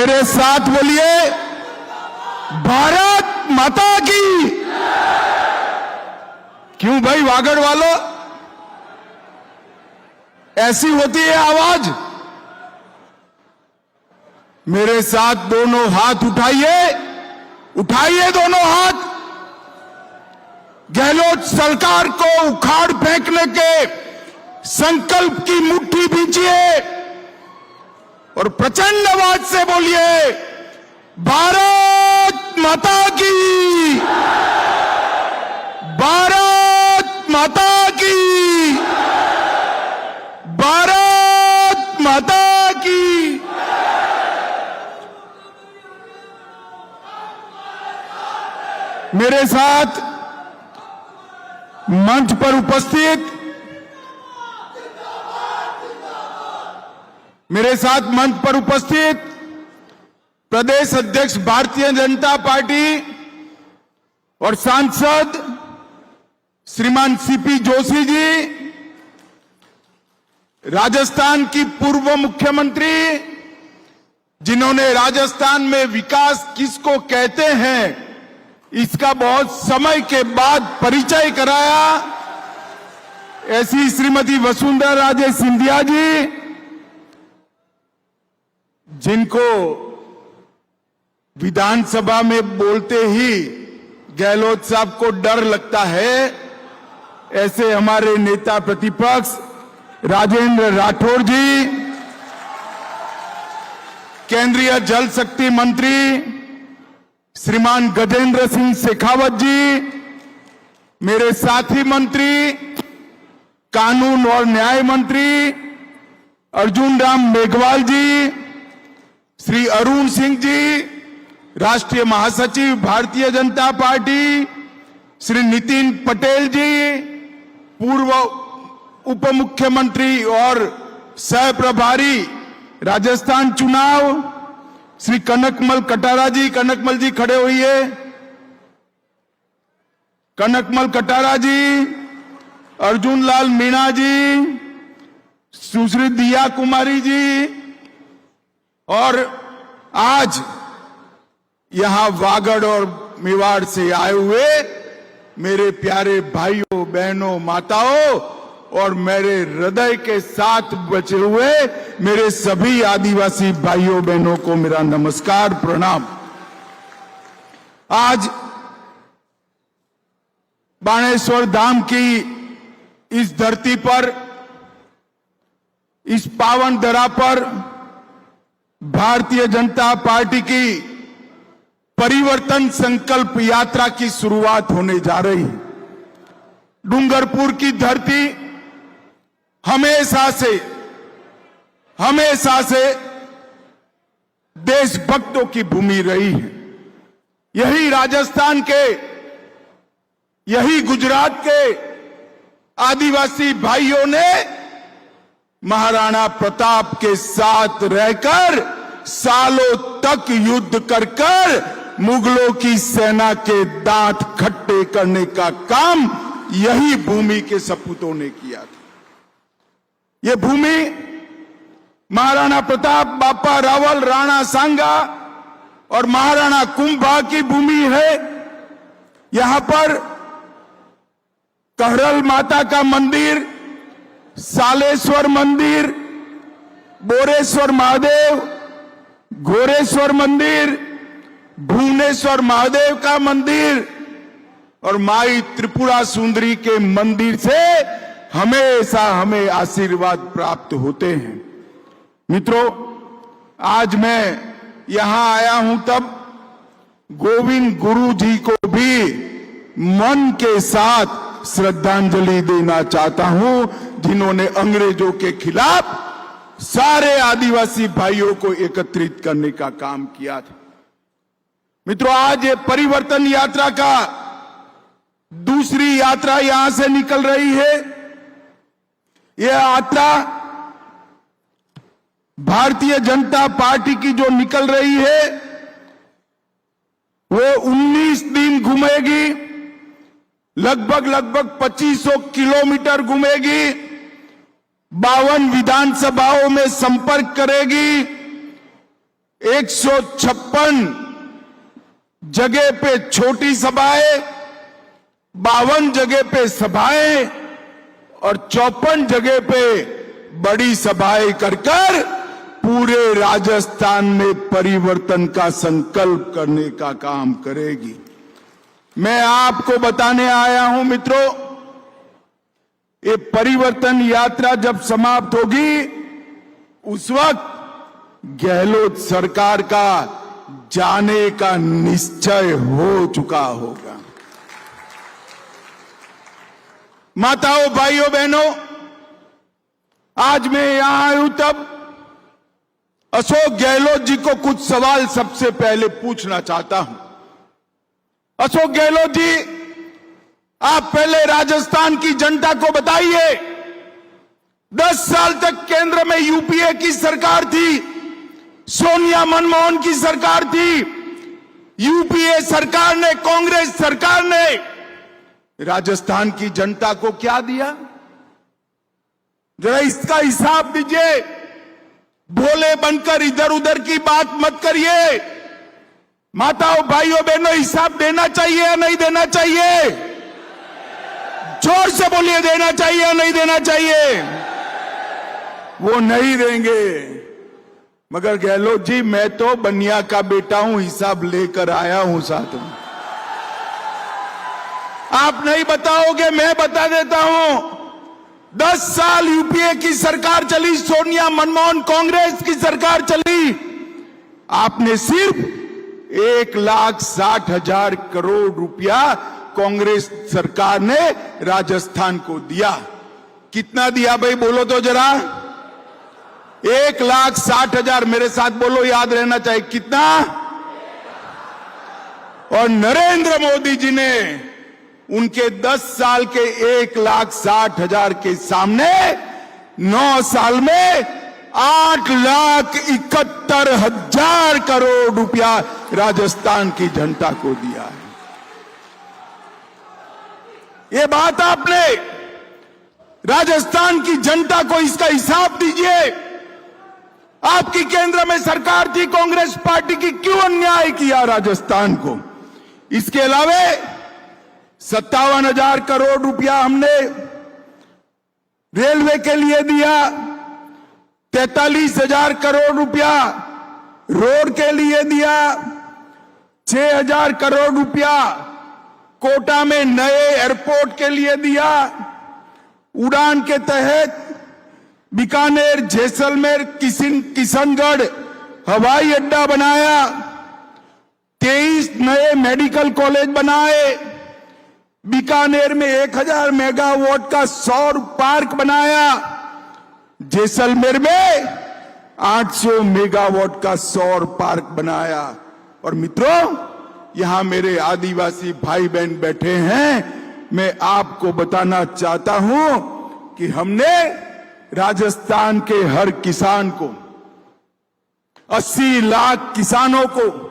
मेरे साथ बोलिए, भारत माता की। क्यों भाई वागड़ वालों, ऐसी होती है आवाज? मेरे साथ दोनों हाथ उठाइए, उठाइए दोनों हाथ। गहलोत सरकार को उखाड़ फेंकने के संकल्प की मुट्ठी बींचिए और प्रचंड आवाज से बोलिए, भारत माता की, भारत माता की, भारत माता की। मेरे साथ मंच पर उपस्थित प्रदेश अध्यक्ष भारतीय जनता पार्टी और सांसद श्रीमान सीपी जोशी जी, राजस्थान की पूर्व मुख्यमंत्री जिन्होंने राजस्थान में विकास किसको कहते हैं इसका बहुत समय के बाद परिचय कराया, ऐसी श्रीमती वसुंधरा राजे सिंधिया जी, जिनको विधानसभा में बोलते ही गहलोत साहब को डर लगता है, ऐसे हमारे नेता प्रतिपक्ष राजेंद्र राठौर जी, केंद्रीय जल शक्ति मंत्री श्रीमान गजेंद्र सिंह शेखावत जी, मेरे साथी मंत्री कानून और न्याय मंत्री अर्जुन राम मेघवाल जी, श्री अरुण सिंह जी, राष्ट्रीय महासचिव भारतीय जनता पार्टी श्री नितिन पटेल जी, पूर्व उप मुख्यमंत्री और सह प्रभारी राजस्थान चुनाव श्री कनकमल कटारा जी, कनकमल जी खड़े होइए, कनकमल कटारा जी, अर्जुन लाल मीणा जी, सुश्री दिया कुमारी जी, और आज यहां वागड़ और मेवाड़ से आए हुए मेरे प्यारे भाइयों बहनों माताओं और मेरे हृदय के साथ बचे हुए मेरे सभी आदिवासी भाइयों बहनों को मेरा नमस्कार प्रणाम। आज बाणेश्वर धाम की इस धरती पर, इस पावन धरा पर भारतीय जनता पार्टी की परिवर्तन संकल्प यात्रा की शुरुआत होने जा रही है। डूंगरपुर की धरती हमेशा से देशभक्तों की भूमि रही है। यही राजस्थान के, यही गुजरात के आदिवासी भाइयों ने महाराणा प्रताप के साथ रहकर सालों तक युद्ध कर मुगलों की सेना के दांत खट्टे करने का काम यही भूमि के सपूतों ने किया था। ये भूमि महाराणा प्रताप, बापा रावल, राणा सांगा और महाराणा कुंभा की भूमि है। यहां पर कहरल माता का मंदिर, सालेश्वर मंदिर, बोरेश्वर महादेव, घोरेश्वर मंदिर, भुवनेश्वर महादेव का मंदिर और माई त्रिपुरा सुंदरी के मंदिर से हमेशा हमें आशीर्वाद प्राप्त होते हैं। मित्रों, आज मैं यहां आया हूं तब गोविंद गुरु जी को भी मन के साथ श्रद्धांजलि देना चाहता हूं, जिन्होंने अंग्रेजों के खिलाफ सारे आदिवासी भाइयों को एकत्रित करने का काम किया था। मित्रों, आज ये परिवर्तन यात्रा का दूसरी यात्रा यहां से निकल रही है। यह यात्रा भारतीय जनता पार्टी की जो निकल रही है वो 19 दिन घूमेगी, लगभग 2500 किलोमीटर घूमेगी, 52 विधानसभाओं में संपर्क करेगी, 156 जगह पे छोटी सभाएं, 52 जगह पे सभाएं और 54 जगह पे बड़ी सभाएं कर पूरे राजस्थान में परिवर्तन का संकल्प करने का काम करेगी। मैं आपको बताने आया हूं मित्रों, ये परिवर्तन यात्रा जब समाप्त होगी उस वक्त गहलोत सरकार का जाने का निश्चय हो चुका होगा। माताओं, भाइयों, बहनों, आज मैं यहां आया हूं तब अशोक गहलोत जी को कुछ सवाल सबसे पहले पूछना चाहता हूं। अशोक गहलोत जी, आप पहले राजस्थान की जनता को बताइए, 10 साल तक केंद्र में यूपीए की सरकार थी, सोनिया मनमोहन की सरकार थी, यूपीए सरकार ने, कांग्रेस सरकार ने राजस्थान की जनता को क्या दिया? जरा इसका हिसाब दीजिए। भोले बनकर इधर उधर की बात मत करिए। माताओं, भाइयों, बहनों, हिसाब देना चाहिए या नहीं देना चाहिए? जोर से बोलिए, देना चाहिए या नहीं देना चाहिए? वो नहीं देंगे। मगर गहलोत जी, मैं तो बनिया का बेटा हूं, हिसाब लेकर आया हूं साथ में। आप नहीं बताओगे, मैं बता देता हूं। 10 साल यूपीए की सरकार चली, सोनिया मनमोहन कांग्रेस की सरकार चली, आपने सिर्फ 1,60,000 करोड़ रुपया कांग्रेस सरकार ने राजस्थान को दिया। कितना दिया भाई, बोलो तो जरा। 1,60,000, मेरे साथ बोलो, याद रहना चाहिए, कितना? और नरेंद्र मोदी जी ने उनके 10 साल के 1,60,000 के सामने 9 साल में 8,71,000 करोड़ रुपया राजस्थान की जनता को दिया है। ये बात आपने राजस्थान की जनता को इसका हिसाब दीजिए। आपकी केंद्र में सरकार थी कांग्रेस पार्टी की, क्यों अन्याय किया राजस्थान को? इसके अलावा 57,000 करोड़ रुपया हमने रेलवे के लिए दिया, 43,000 करोड़ रुपया रोड के लिए दिया, 6,000 करोड़ रुपया कोटा में नए एयरपोर्ट के लिए दिया, उड़ान के तहत बीकानेर, जैसलमेर, किशनगढ़ हवाई अड्डा बनाया, 23 नए मेडिकल कॉलेज बनाए, बीकानेर में 1,000 मेगावाट का सौर पार्क बनाया, जैसलमेर में 800 मेगावाट का सौर पार्क बनाया। और मित्रों, यहां मेरे आदिवासी भाई बहन बैठे हैं, मैं आपको बताना चाहता हूं कि हमने राजस्थान के हर किसान को, 80 लाख किसानों को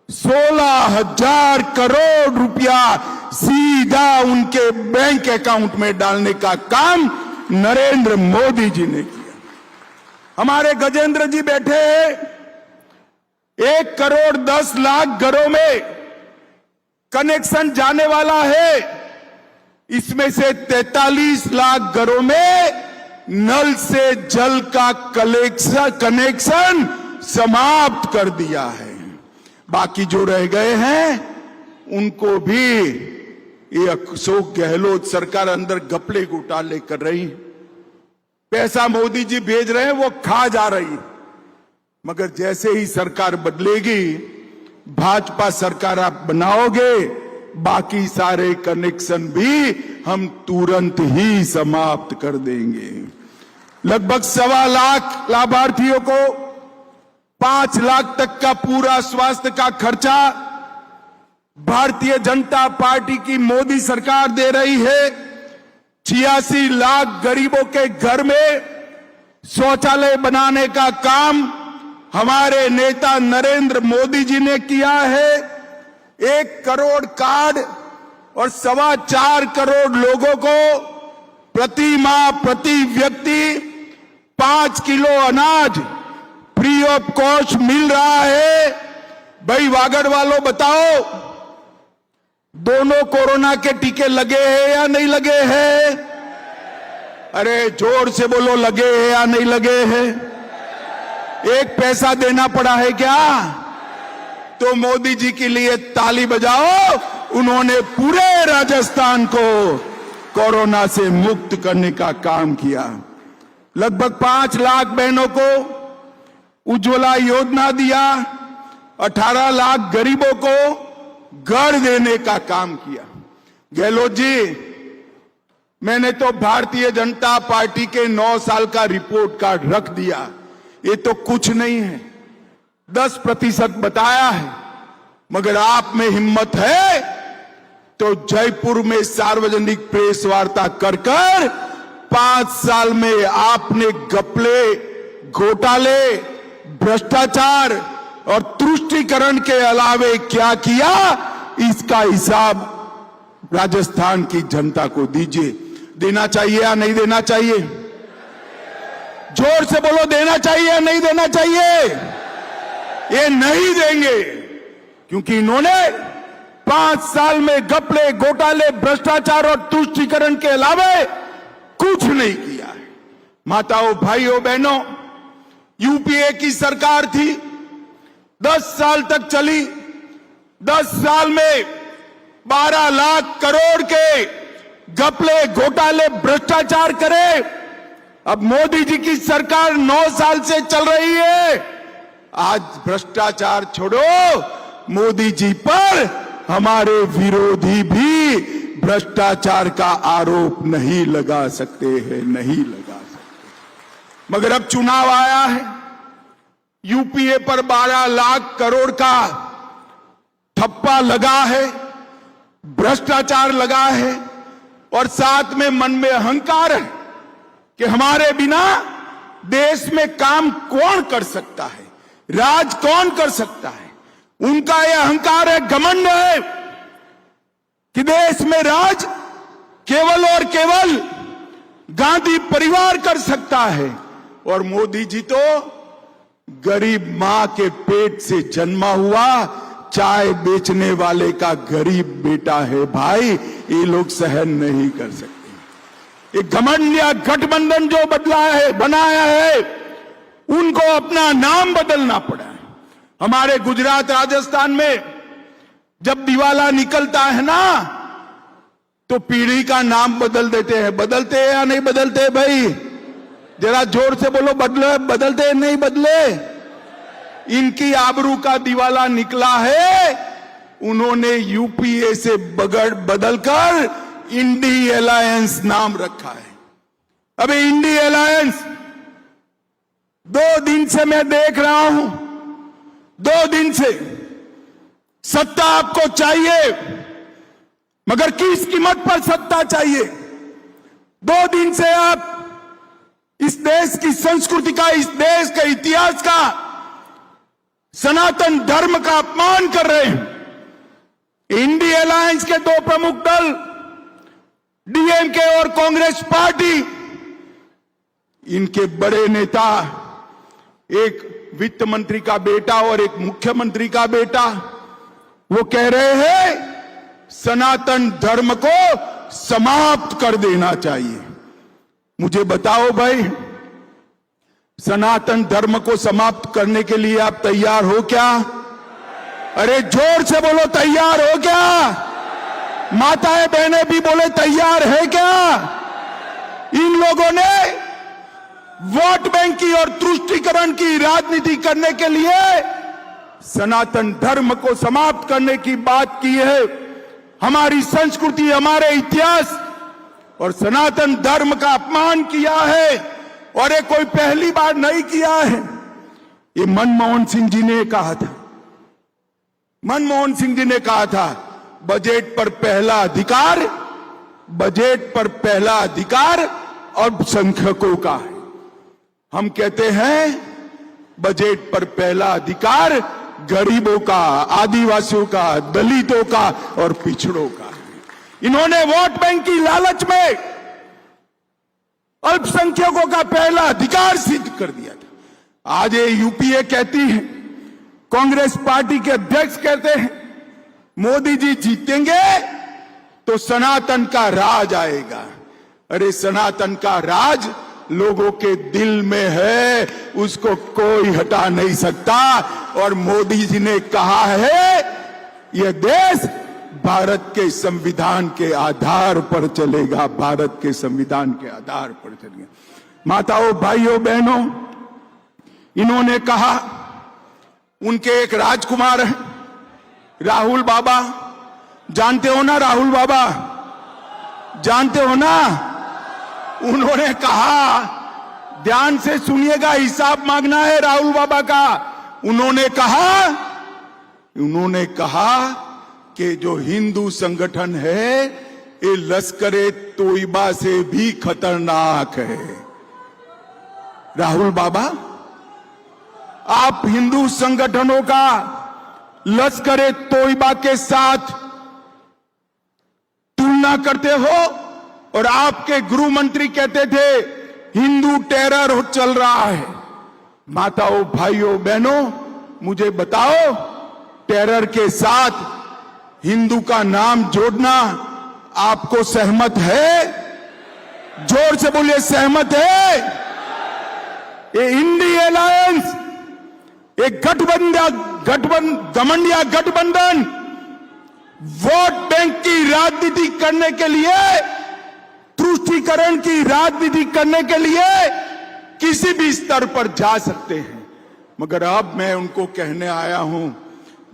16,000 करोड़ रुपया सीधा उनके बैंक अकाउंट में डालने का काम नरेंद्र मोदी जी ने किया। हमारे गजेंद्र जी बैठे हैं, 1,10,00,000 घरों में कनेक्शन जाने वाला है। इसमें से 43 लाख घरों में नल से जल का कनेक्शन समाप्त कर दिया है। बाकी जो रह गए हैं उनको भी ये अशोक गहलोत सरकार अंदर घपले घोटाले कर रही है। पैसा मोदी जी भेज रहे हैं, वो खा जा रही। मगर जैसे ही सरकार बदलेगी, भाजपा सरकार आप बनाओगे, बाकी सारे कनेक्शन भी हम तुरंत ही समाप्त कर देंगे। लगभग 1.25 लाख लाभार्थियों को 5 लाख तक का पूरा स्वास्थ्य का खर्चा भारतीय जनता पार्टी की मोदी सरकार दे रही है। 86 लाख गरीबों के घर में शौचालय बनाने का काम हमारे नेता नरेंद्र मोदी जी ने किया है। 1 करोड़ कार्ड और 4.25 करोड़ लोगों को प्रति माह प्रति व्यक्ति 5 किलो अनाज फ्री फ्री ऑफ कॉस्ट मिल रहा है। भाई वागड़ वालों बताओ, दोनों कोरोना के टीके लगे हैं या नहीं लगे हैं? अरे जोर से बोलो, लगे हैं या नहीं लगे हैं? एक पैसा देना पड़ा है क्या? तो मोदी जी के लिए ताली बजाओ, उन्होंने पूरे राजस्थान को कोरोना से मुक्त करने का काम किया। लगभग 5 लाख बहनों को उज्ज्वला योजना दिया, 18 लाख गरीबों को घर देने का काम किया। गहलोत जी, मैंने तो भारतीय जनता पार्टी के 9 साल का रिपोर्ट कार्ड रख दिया, ये तो कुछ नहीं है, 10% बताया है। मगर आप में हिम्मत है तो जयपुर में सार्वजनिक प्रेस वार्ता कर 5 साल में आपने घपले, घोटाले, भ्रष्टाचार और तुष्टीकरण के अलावे क्या किया, इसका हिसाब राजस्थान की जनता को दीजिए। देना चाहिए या नहीं देना चाहिए? जोर से बोलो, देना चाहिए या नहीं देना चाहिए? ये नहीं देंगे, क्योंकि इन्होंने 5 साल में घपले, घोटाले, भ्रष्टाचार और तुष्टीकरण के अलावा कुछ नहीं किया है। माताओं, भाइयों, बहनों, यूपीए की सरकार थी, 10 साल तक चली। 10 साल में 12 लाख करोड़ के घपले, घोटाले, भ्रष्टाचार करे। अब मोदी जी की सरकार 9 साल से चल रही है। आज भ्रष्टाचार छोड़ो, मोदी जी पर हमारे विरोधी भी भ्रष्टाचार का आरोप नहीं लगा सकते हैं, नहीं लगा सकते। मगर अब चुनाव आया है, यूपीए पर 12 लाख करोड़ का ठप्पा लगा है, भ्रष्टाचार लगा है, और साथ में मन में अहंकार है कि हमारे बिना देश में काम कौन कर सकता है, राज कौन कर सकता है। उनका यह अहंकार है, घमंड है कि देश में राज केवल और केवल गांधी परिवार कर सकता है, और मोदी जी तो गरीब मां के पेट से जन्मा हुआ चाय बेचने वाले का गरीब बेटा है। भाई, ये लोग सहन नहीं कर सकते। ये घमंड या गठबंधन जो बनाया है, उनको अपना नाम बदलना पड़ा है। हमारे गुजरात, राजस्थान में जब दिवाला निकलता है ना, तो पीढ़ी का नाम बदल देते हैं। बदलते हैं या नहीं बदलते? भाई जरा जोर से बोलो, बदलते हैं नहीं बदले? इनकी आबरू का दिवाला निकला है, उन्होंने यूपीए से बदलकर इंडी अलायंस नाम रखा है। अबे इंडी अलायंस 2 दिन से मैं देख रहा हूं, 2 दिन से सत्ता आपको चाहिए, मगर किस कीमत पर सत्ता चाहिए? 2 दिन से आप इस देश की संस्कृति का, इस देश के इतिहास का, सनातन धर्म का अपमान कर रहे हैं। इंडी अलायंस के 2 प्रमुख दल, डीएमके और कांग्रेस पार्टी, इनके बड़े नेता, एक वित्त मंत्री का बेटा और एक मुख्यमंत्री का बेटा, वो कह रहे हैं सनातन धर्म को समाप्त कर देना चाहिए। मुझे बताओ भाई, सनातन धर्म को समाप्त करने के लिए आप तैयार हो क्या? अरे जोर से बोलो, तैयार हो क्या? माताएं बहनें भी बोले, तैयार है क्या? इन लोगों ने वोट बैंक की और तुष्टीकरण की राजनीति करने के लिए सनातन धर्म को समाप्त करने की बात की है। हमारी संस्कृति, हमारे इतिहास और सनातन धर्म का अपमान किया है, और ये कोई पहली बार नहीं किया है। ये मनमोहन सिंह जी ने कहा था, मनमोहन सिंह जी ने कहा था, बजट पर पहला अधिकार, बजट पर पहला अधिकार अल्पसंख्यकों का है। हम कहते हैं बजट पर पहला अधिकार गरीबों का, आदिवासियों का, दलितों का और पिछड़ों का। इन्होंने वोट बैंक की लालच में अल्पसंख्यकों का पहला अधिकार सिद्ध कर दिया था। आज ये यूपीए कहती है, कांग्रेस पार्टी के अध्यक्ष कहते हैं मोदी जी जीतेंगे तो सनातन का राज आएगा। अरे सनातन का राज लोगों के दिल में है, उसको कोई हटा नहीं सकता। और मोदी जी ने कहा है यह देश भारत के संविधान के आधार पर चलेगा, भारत के संविधान के आधार पर चलेगा। माताओं, भाइयों, बहनों, इन्होंने कहा, उनके एक राजकुमार है राहुल बाबा, जानते हो ना राहुल बाबा, जानते हो ना, उन्होंने कहा, ध्यान से सुनिएगा, हिसाब मांगना है राहुल बाबा का। उन्होंने कहा कि जो हिंदू संगठन है ये लश्कर-ए तोयबा से भी खतरनाक है। राहुल बाबा, आप हिंदू संगठनों का लश्कर-ए तोयबा के साथ तुलना करते हो और आपके गृह मंत्री कहते थे हिंदू टेरर चल रहा है। माताओं, भाइयों, बहनों, मुझे बताओ, टेरर के साथ हिंदू का नाम जोड़ना आपको सहमत है? जोर से बोलिए, सहमत है? ये इंडी अलायंस, एक गठबंधन गठबंधन वोट बैंक की राजनीति करने के लिए, तुष्टीकरण की राजनीति करने के लिए किसी भी स्तर पर जा सकते हैं। मगर अब मैं उनको कहने आया हूं,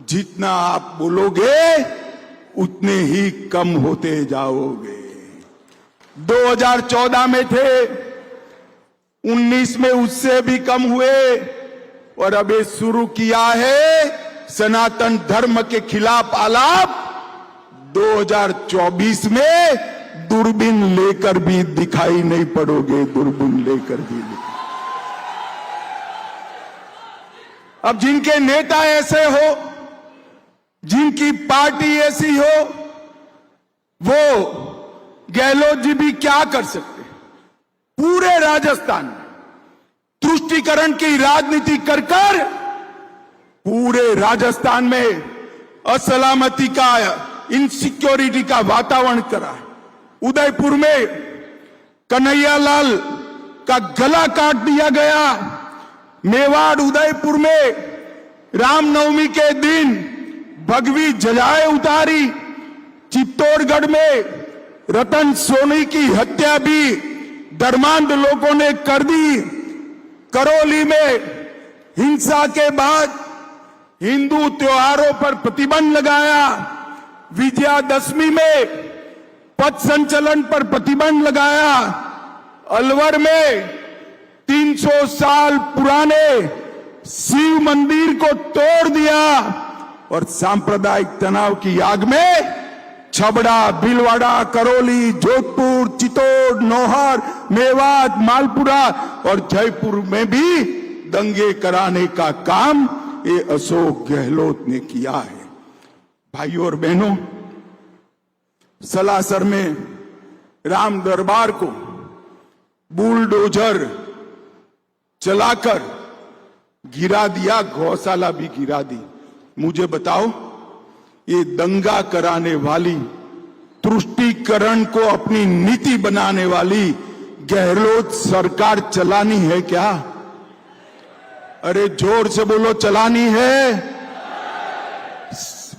जितना आप बोलोगे उतने ही कम होते जाओगे। 2014 में थे, 19 में उससे भी कम हुए, और अब ये शुरू किया है सनातन धर्म के खिलाफ आलाप। 2024 में दूरबीन लेकर भी दिखाई नहीं पड़ोगे, दूरबीन लेकर भी अब जिनके नेता ऐसे हो, जिनकी पार्टी ऐसी हो, वो गहलोत जी भी क्या कर सकते? पूरे राजस्थान में तुष्टीकरण की राजनीति कर कर पूरे राजस्थान में असलामती का, इनसिक्योरिटी का वातावरण करा। उदयपुर में कन्हैयालाल का गला काट दिया गया। मेवाड़, उदयपुर में रामनवमी के दिन भगवी ध्वजाएं उतारी। चित्तौड़गढ़ में रतन सोनी की हत्या भी धर्मांध लोगों ने कर दी। करौली में हिंसा के बाद हिंदू त्योहारों पर प्रतिबंध लगाया। विजयादशमी में पथ संचलन पर प्रतिबंध लगाया। अलवर में 300 साल पुराने शिव मंदिर को तोड़ दिया और सांप्रदायिक तनाव की आग में छबड़ा, भीलवाड़ा, करौली, जोधपुर, चित्तौड़, नौहर, मेवात, मालपुरा और जयपुर में भी दंगे कराने का काम ये अशोक गहलोत ने किया है। भाइयों और बहनों, सलासर में राम दरबार को बुलडोजर चलाकर गिरा दिया, गौशाला भी गिरा दी। मुझे बताओ, ये दंगा कराने वाली, तुष्टीकरण को अपनी नीति बनाने वाली गहलोत सरकार चलानी है क्या? अरे जोर से बोलो, चलानी है?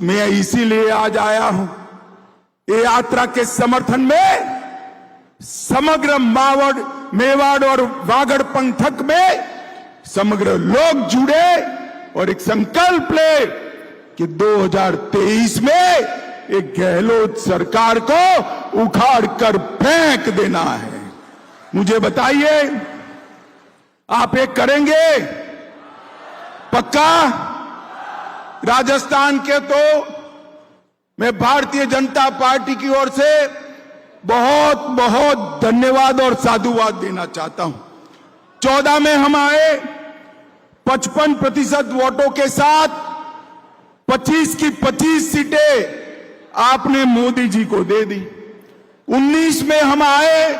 मैं इसीलिए आज आया हूं ये यात्रा के समर्थन में। समग्र मेवाड़ और वागड़ पंथक में समग्र लोग जुड़े और एक संकल्प ले कि 2023 में एक गहलोत सरकार को उखाड़ कर फेंक देना है। मुझे बताइए, आप एक करेंगे? पक्का? राजस्थान के तो मैं भारतीय जनता पार्टी की ओर से बहुत बहुत धन्यवाद और साधुवाद देना चाहता हूं। 14 में हम आए 55% वोटों के साथ, 25 की 25 सीटें आपने मोदी जी को दे दी। 19 में हम आए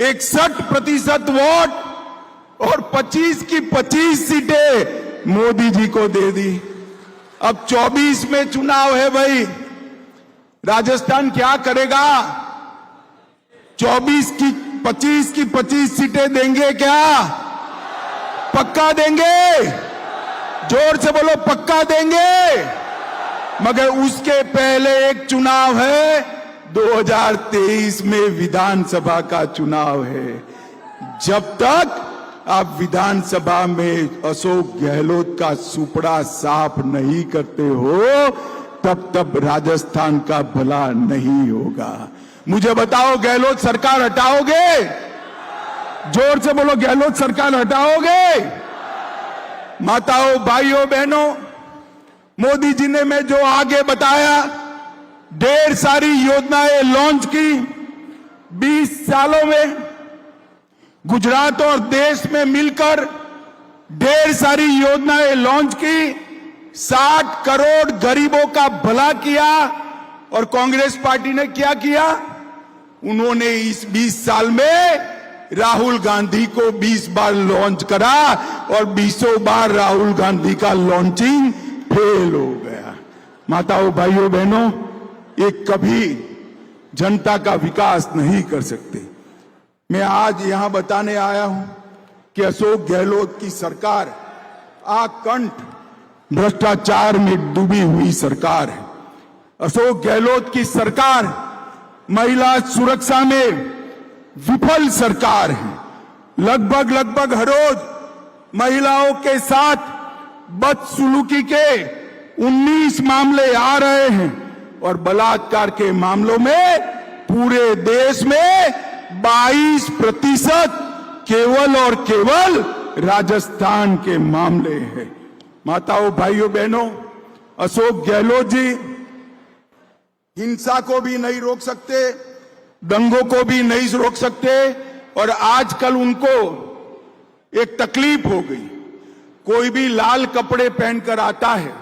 61% वोट और 25 की 25 सीटें मोदी जी को दे दी। अब 24 में चुनाव है भाई, राजस्थान क्या करेगा? 25 की 25 सीटें देंगे क्या? पक्का देंगे? जोर से बोलो, पक्का देंगे। मगर उसके पहले एक चुनाव है, 2023 में विधानसभा का चुनाव है। जब तक आप विधानसभा में अशोक गहलोत का सुपड़ा साफ नहीं करते हो, तब राजस्थान का भला नहीं होगा। मुझे बताओ, गहलोत सरकार हटाओगे? जोर से बोलो, गहलोत सरकार हटाओगे? माताओं, भाइयों, बहनों, मोदी जी ने मैं जो आगे बताया, ढेर सारी योजनाएं लॉन्च की 20 सालों में। गुजरात और देश में मिलकर ढेर सारी योजनाएं लॉन्च की, 60 करोड़ गरीबों का भला किया। और कांग्रेस पार्टी ने क्या किया? उन्होंने इस 20 साल में राहुल गांधी को 20 बार लॉन्च करा और 20 बार राहुल गांधी का लॉन्चिंग फेल हो गया। माताओं, भाइयों, बहनों, ये कभी जनता का विकास नहीं कर सकते। मैं आज यहां बताने आया हूं कि अशोक गहलोत की सरकार आकंठ भ्रष्टाचार में डूबी हुई सरकार है। अशोक गहलोत की सरकार महिला सुरक्षा में विफल सरकार है। लगभग हर रोज महिलाओं के साथ बदसलूकी के 19 मामले आ रहे हैं और बलात्कार के मामलों में पूरे देश में 22% केवल और केवल राजस्थान के मामले हैं। माताओं, भाइयों, बहनों, अशोक गहलोत जी हिंसा को भी नहीं रोक सकते, दंगों को भी नहीं रोक सकते। और आजकल उनको एक तकलीफ हो गई, कोई भी लाल कपड़े पहनकर आता है,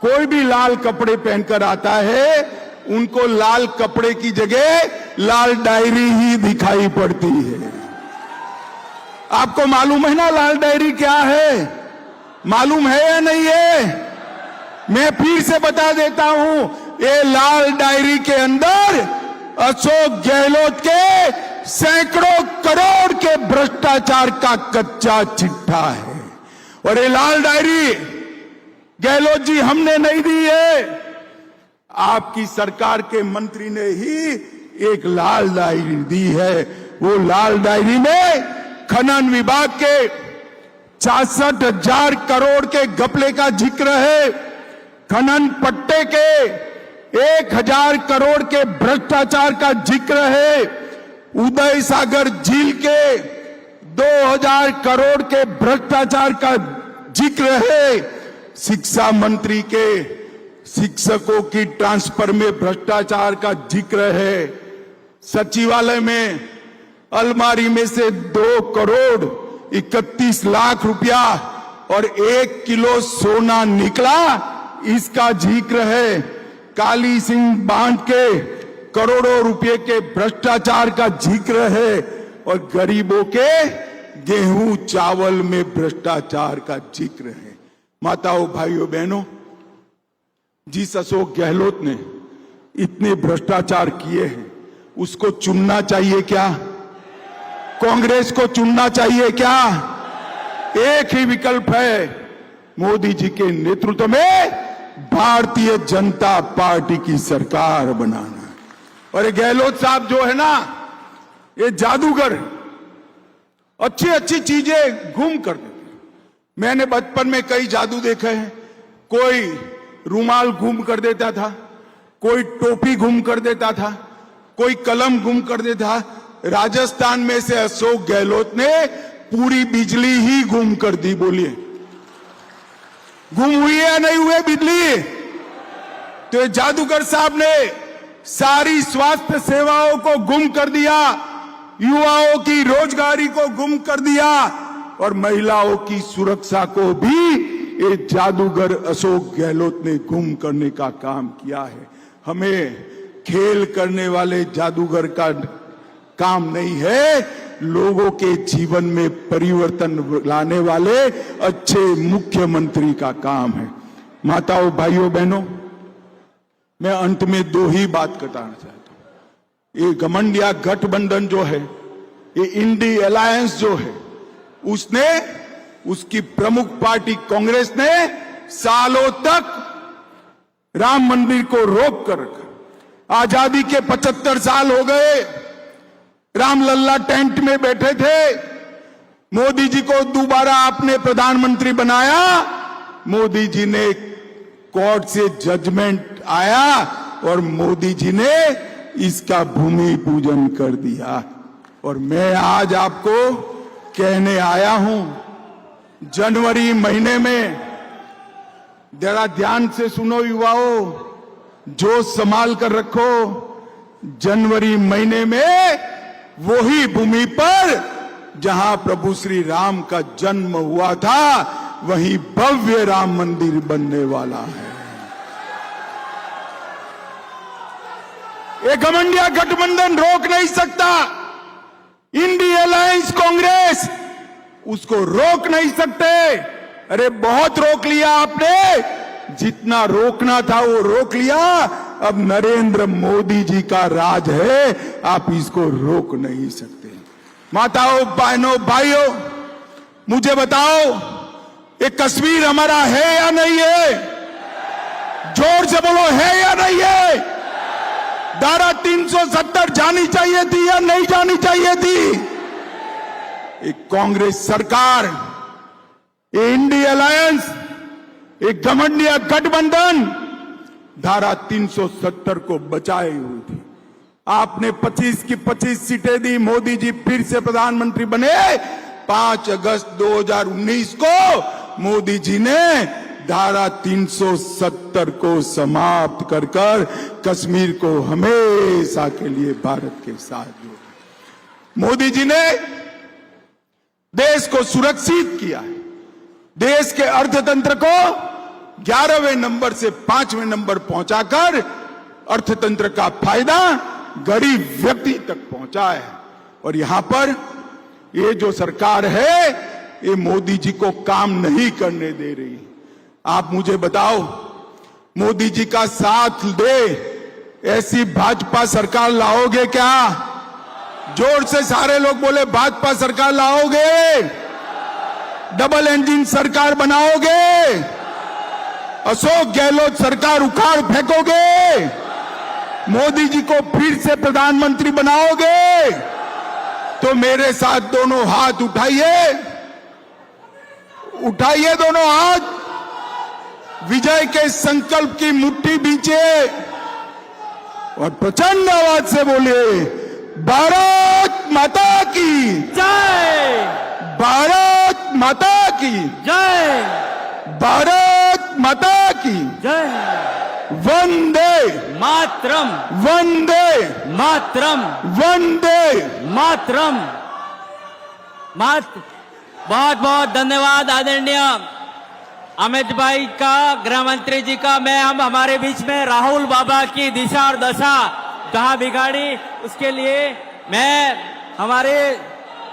कोई भी लाल कपड़े पहनकर आता है, उनको लाल कपड़े की जगह लाल डायरी ही दिखाई पड़ती है। आपको मालूम है ना लाल डायरी क्या है? मालूम है या नहीं है? मैं फिर से बता देता हूं, ये लाल डायरी के अंदर अशोक गहलोत के सैकड़ों करोड़ के भ्रष्टाचार का कच्चा चिट्ठा है। और ये लाल डायरी गहलोत जी हमने नहीं दी है, आपकी सरकार के मंत्री ने ही एक लाल डायरी दी है। वो लाल डायरी में खनन विभाग के 66,000 करोड़ के घपले का जिक्र है, खनन पट्टे के 1,000 करोड़ के भ्रष्टाचार का जिक्र है, उदय सागर झील के 2,000 करोड़ के भ्रष्टाचार का जिक्र है, शिक्षा मंत्री के शिक्षकों की ट्रांसफर में भ्रष्टाचार का जिक्र है, सचिवालय में अलमारी में से 2 करोड़ 31 लाख रुपया और 1 किलो सोना निकला, इसका जिक्र है, काली सिंह बांध के करोड़ों रुपए के भ्रष्टाचार का जिक्र है और गरीबों के गेहूं चावल में भ्रष्टाचार का जिक्र है। माताओं, भाइयों, बहनों, जिस अशोक गहलोत ने इतने भ्रष्टाचार किए हैं, उसको चुनना चाहिए क्या? कांग्रेस को चुनना चाहिए क्या? एक ही विकल्प है, मोदी जी के नेतृत्व में भारतीय जनता पार्टी की सरकार बनाना। और ये गहलोत साहब जो है ना, ये जादूगर, अच्छी अच्छी चीजें गुम कर देते। मैंने बचपन में कई जादू देखे हैं, कोई रुमाल गुम कर देता था, कोई टोपी गुम कर देता था, कोई कलम गुम कर देता। राजस्थान में से अशोक गहलोत ने पूरी बिजली ही गुम कर दी। बोलिए, गुम हुई है या नहीं हुई बिजली? तो ये जादूगर साहब ने सारी स्वास्थ्य सेवाओं को गुम कर दिया, युवाओं की रोजगारी को गुम कर दिया और महिलाओं की सुरक्षा को भी ये जादूगर अशोक गहलोत ने गुम करने का काम किया है। हमें खेल करने वाले जादूगर का काम नहीं है। लोगों के जीवन में परिवर्तन लाने वाले अच्छे मुख्यमंत्री का काम है। माताओं, भाइयों, बहनों, मैं अंत में दो ही बात बताना चाहता हूं। ये घमंडिया गठबंधन जो है, ये इंडी अलायंस जो है, उसने, उसकी प्रमुख पार्टी कांग्रेस ने सालों तक राम मंदिर को रोक कर रखा। आजादी के 75 साल हो गए, रामलल्ला टेंट में बैठे थे। मोदी जी को दोबारा आपने प्रधानमंत्री बनाया। मोदी जी ने कोर्ट से जजमेंट आया और मोदी जी ने इसका भूमि पूजन कर दिया। और मैं आज आपको कहने आया हूं, जनवरी महीने में, जरा ध्यान से सुनो युवाओं, जोश संभाल कर रखो, जनवरी महीने में वही भूमि पर जहां प्रभु श्री राम का जन्म हुआ था, वहीं भव्य राम मंदिर बनने वाला है। ये घमंडिया गठबंधन रोक नहीं सकता। इंडी अलायंस कांग्रेस उसको रोक नहीं सकते। अरे बहुत रोक लिया आपने, जितना रोकना था वो रोक लिया। अब नरेंद्र मोदी जी का राज है, आप इसको रोक नहीं सकते। माताओं, बहनों, भाइयों, मुझे बताओ, ये कश्मीर हमारा है या नहीं है? जोर से बोलो, है या नहीं है? धारा 370 जानी चाहिए थी या नहीं जानी चाहिए थी? एक कांग्रेस सरकार, ये इंडी अलायंस, एक घमंडिया गठबंधन धारा 370 को बचाए हुई थी। आपने 25 की 25 सीटें दी, मोदी जी फिर से प्रधानमंत्री बने। 5 अगस्त 2019 को मोदी जी ने धारा 370 को समाप्त कर कश्मीर को हमेशा के लिए भारत के साथ जोड़ा। मोदी जी ने देश को सुरक्षित किया है। देश के अर्थतंत्र को 11वें नंबर से 5वें नंबर पहुंचाकर अर्थतंत्र का फायदा गरीब व्यक्ति तक पहुंचा है। और यहां पर ये जो सरकार है, ये मोदी जी को काम नहीं करने दे रही। आप मुझे बताओ, मोदी जी का साथ दे ऐसी भाजपा सरकार लाओगे क्या? जोर से सारे लोग बोले, भाजपा सरकार लाओगे? डबल इंजन सरकार बनाओगे? अशोक गहलोत सरकार उखाड़ फेंकोगे? मोदी जी को फिर से प्रधानमंत्री बनाओगे? तो मेरे साथ दोनों हाथ उठाइए, उठाइए दोनों हाथ, विजय के संकल्प की मुट्ठी बीचे और प्रचंड आवाज से बोलिए, भारत माता की जय, भारत माता की जय, भारत माता की जय, वंदे मातरम, वंदे मातरम, वंदे मातरम। बहुत बहुत धन्यवाद आदरणीय अमित भाई का, गृह मंत्री जी का। मैं हमारे बीच में राहुल बाबा की दिशा और दशा जहां बिगाड़ी, उसके लिए मैं हमारे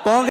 कांग्रेस